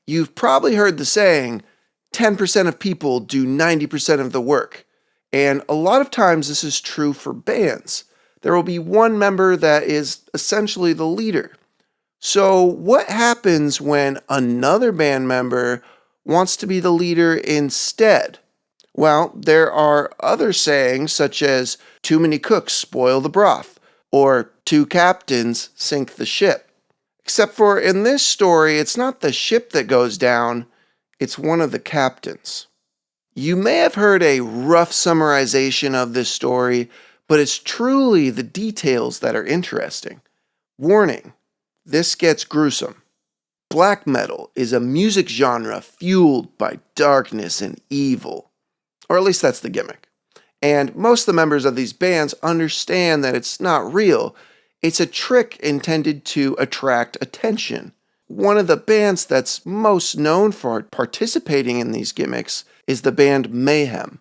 You've probably heard the saying, 10% of people do 90% of the work. And a lot of times this is true for bands. There will be one member that is essentially the leader. So what happens when another band member wants to be the leader instead? Well, there are other sayings such as, too many cooks spoil the broth, or two captains sink the ship. Except for in this story, it's not the ship that goes down, it's one of the captains. You may have heard a rough summarization of this story, but it's truly the details that are interesting. Warning, this gets gruesome. Black metal is a music genre fueled by darkness and evil. Or at least that's the gimmick. And most of the members of these bands understand that it's not real. It's a trick intended to attract attention. One of the bands that's most known for participating in these gimmicks is the band Mayhem.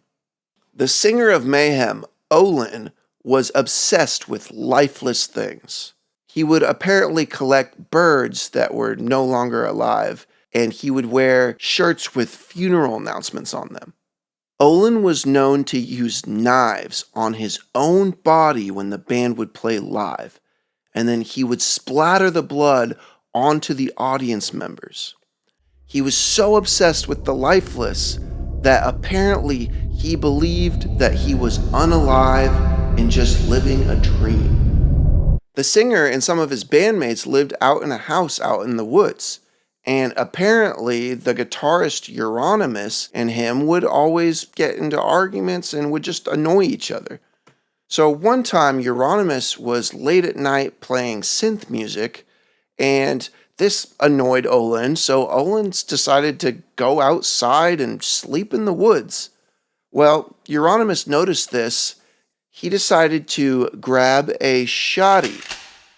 The singer of Mayhem, Olin, was obsessed with lifeless things. He would apparently collect birds that were no longer alive, and he would wear shirts with funeral announcements on them. Olin was known to use knives on his own body when the band would play live, and then he would splatter the blood onto the audience members. He was so obsessed with the lifeless that apparently he believed that he was unalive and just living a dream. The singer and some of his bandmates lived out in a house out in the woods, and apparently the guitarist Euronymous and him would always get into arguments and would just annoy each other. So one time Euronymous was late at night playing synth music, and this annoyed Olin, so Olin decided to go outside and sleep in the woods. Well, Euronymous noticed this. He decided to grab a shotty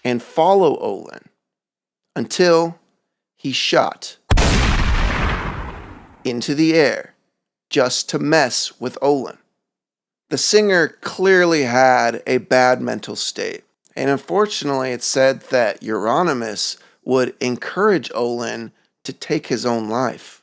and follow Olin until he shot into the air just to mess with Olin. The singer clearly had a bad mental state, and unfortunately it's said that Euronymous would encourage Olin to take his own life.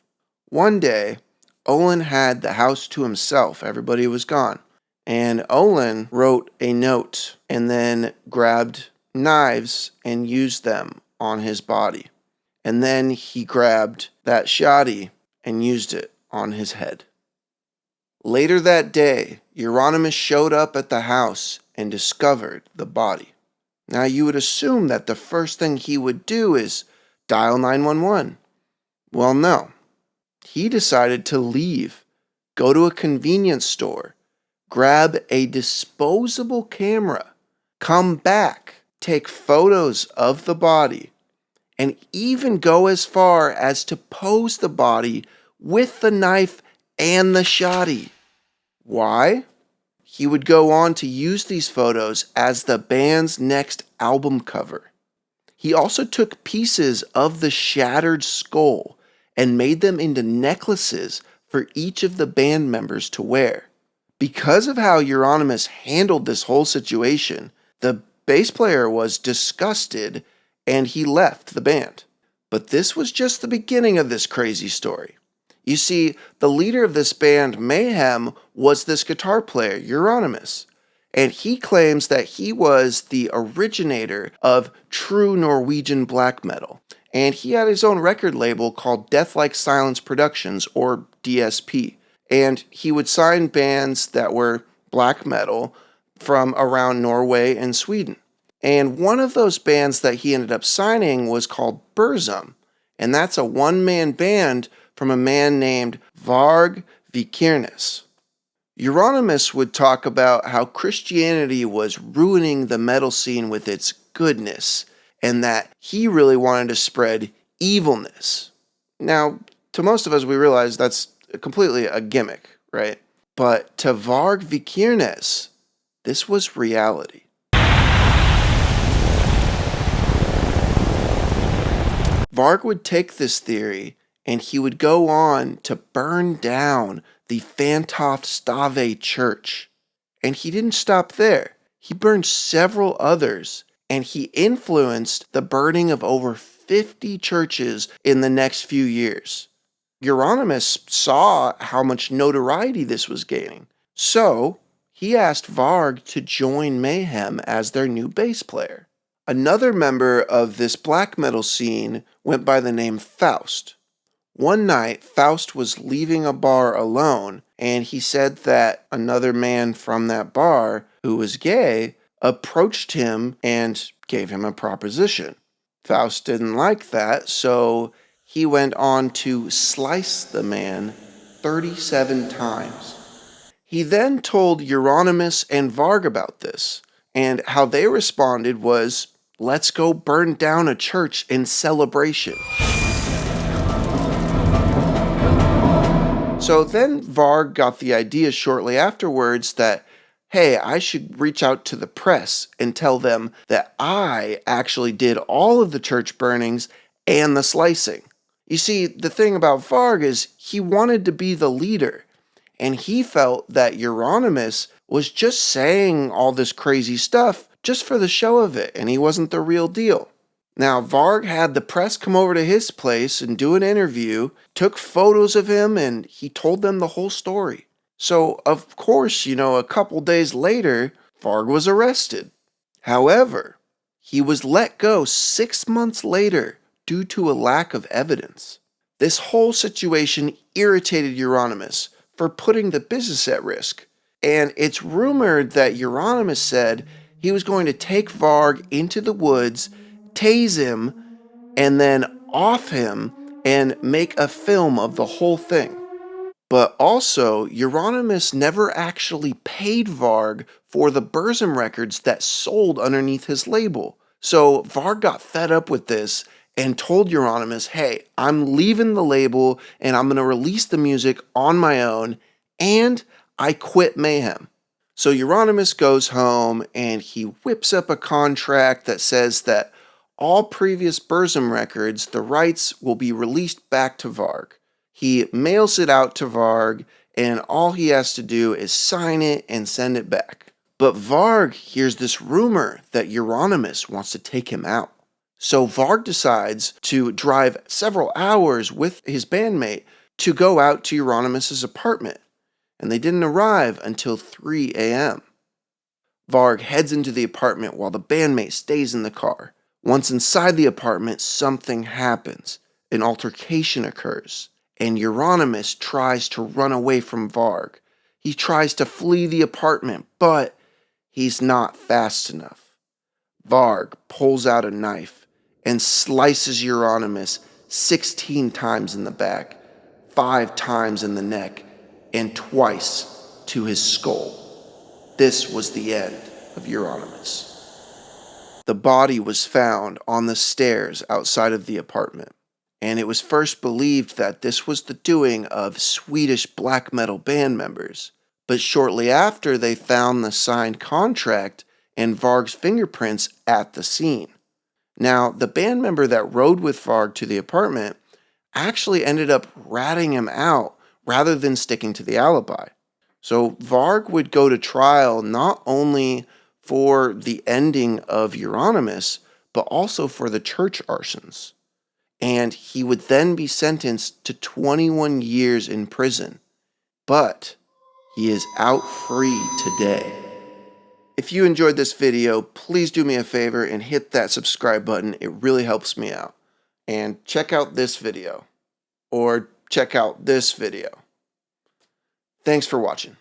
One day, Olin had the house to himself. Everybody was gone. And Olin wrote a note and then grabbed knives and used them on his body. And then he grabbed that shotty and used it on his head. Later that day, Euronymous showed up at the house and discovered the body. Now you would assume that the first thing he would do is dial 911. Well, no. He decided to leave, go to a convenience store, grab a disposable camera, come back, take photos of the body, and even go as far as to pose the body with the knife and the shotty. Why? He would go on to use these photos as the band's next album cover. He also took pieces of the shattered skull and made them into necklaces for each of the band members to wear. Because of how Euronymous handled this whole situation, the bass player was disgusted and he left the band. But this was just the beginning of this crazy story. You see, the leader of this band, Mayhem, was this guitar player, Euronymous, and he claims that he was the originator of true Norwegian black metal, and he had his own record label called Death Like Silence Productions, or DSP, and he would sign bands that were black metal from around Norway and Sweden. And one of those bands that he ended up signing was called Gruesome, and that's a one-man band from a man named Varg and Church. Euronymous would talk about how Christianity was ruining the metal scene with its goodness, and that he really wanted to spread evilness. Now, to most of us, we realize that's completely a gimmick, right? But to Varg and Church, this was reality. Varg would take this theory and he would go on to burn down the Fantoft Stave church. And he didn't stop there. He burned several others, and he influenced the burning of over 50 churches in the next few years. Euronymous saw how much notoriety this was gaining, so he asked Varg to join Mayhem as their new bass player. Another member of this black metal scene went by the name Faust. One night, Faust was leaving a bar alone, and he said that another man from that bar, who was gay, approached him and gave him a proposition. Faust didn't like that, so he went on to slice the man 37 times. He then told Euronymous and Varg about this, and how they responded was, "Let's go burn down a church in celebration." So then Varg got the idea shortly afterwards that, hey, I should reach out to the press and tell them that I actually did all of the church burnings and the slicing. You see, the thing about Varg is he wanted to be the leader, and he felt that Euronymous was just saying all this crazy stuff just for the show of it, and he wasn't the real deal. Now, Varg had the press come over to his place and do an interview, took photos of him, and he told them the whole story. So, of course, a couple days later, Varg was arrested. However, he was let go 6 months later due to a lack of evidence. This whole situation irritated Euronymous for putting the business at risk, and it's rumored that Euronymous said he was going to take Varg into the woods, tase him, and then off him and make a film of the whole thing. But also, Euronymous never actually paid Varg for the Burzum records that sold underneath his label. So Varg got fed up with this and told Euronymous, hey, I'm leaving the label and I'm going to release the music on my own, and I quit Mayhem. So Euronymous goes home and he whips up a contract that says that all previous Burzum records, the rights will be released back to Varg. He mails it out to Varg, and all he has to do is sign it and send it back. But Varg hears this rumor that Euronymous wants to take him out. So Varg decides to drive several hours with his bandmate to go out to Euronymous' apartment, and they didn't arrive until 3 a.m. Varg heads into the apartment while the bandmate stays in the car. Once inside the apartment, something happens. An altercation occurs, and Euronymous tries to run away from Varg. He tries to flee the apartment, but he's not fast enough. Varg pulls out a knife and slices Euronymous 16 times in the back, 5 times in the neck, and twice to his skull. This was the end of Euronymous. The body was found on the stairs outside of the apartment, and it was first believed that this was the doing of Swedish black metal band members, but shortly after they found the signed contract and Varg's fingerprints at the scene. Now, the band member that rode with Varg to the apartment actually ended up ratting him out rather than sticking to the alibi. So Varg would go to trial not only for the ending of Euronymous, but also for the church arsons. And he would then be sentenced to 21 years in prison. But he is out free today. If you enjoyed this video, please do me a favor and hit that subscribe button. It really helps me out. And check out this video. Or check out this video. Thanks for watching.